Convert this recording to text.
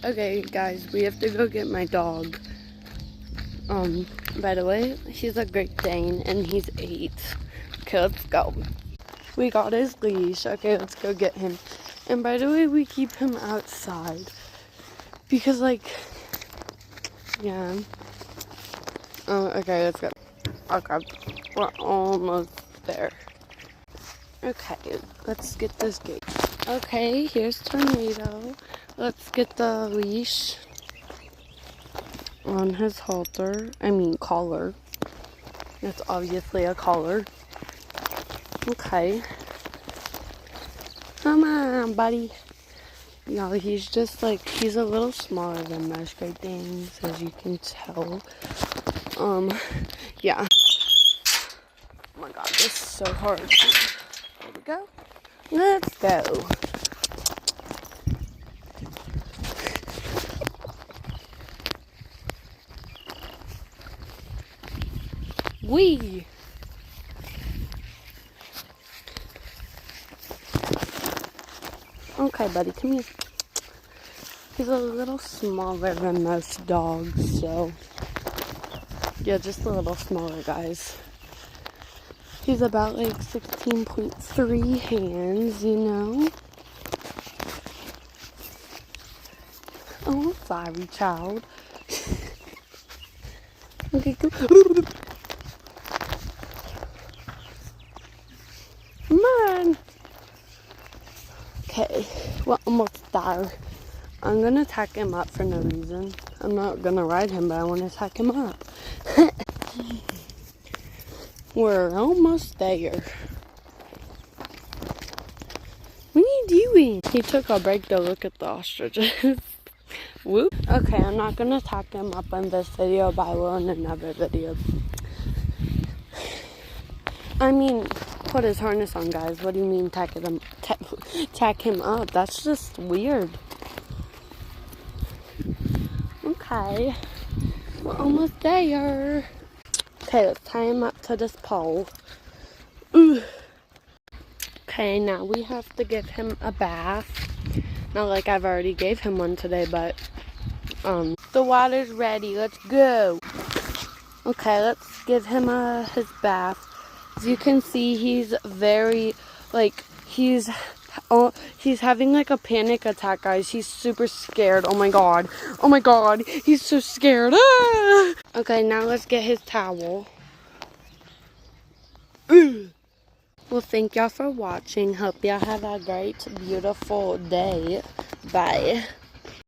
Okay, guys, we have to go get my dog. By the way, he's a Great Dane and he's 8. Okay, let's go. We got his leash. Okay, let's go get him. And by the way, we keep him outside because, like, yeah. Oh, okay, let's go. Okay, we're almost there. Okay, let's get this gate. Okay, here's Tornado. Let's get the leash on his collar. It's obviously a collar. Okay. Come on, buddy. Y'all, he's just like, he's a little smaller than most Great Danes, as you can tell. Yeah. Oh my god, this is so hard. There we go. Let's go. Wee. Okay, buddy, come here. He's a little smaller than most dogs, so yeah, just a little smaller, guys. He's about like 16.3 hands, you know. Oh, sorry, child. Okay, go. Come on. Okay, we're almost there. I'm gonna tack him up for no reason. I'm not gonna ride him, but I want to tack him up. We're almost there. What are you doing? He took a break to look at the ostriches. Whoop. Okay, I'm not gonna tack him up in this video, but I will in another video. I mean, put his harness on, guys. What do you mean tack him up? That's just weird. Okay, we're almost there. Okay, let's tie him up to this pole. Ooh. Okay, now we have to give him a bath. Not like I've already gave him one today, but the water's ready. Let's go. Okay, let's give him his bath. As you can see, he's very, like, he's having like a panic attack, guys. He's super scared. Oh my god. Oh my god. He's so scared. Ah! Okay, now let's get his towel. Well, thank y'all for watching. Hope y'all have a great, beautiful day. Bye.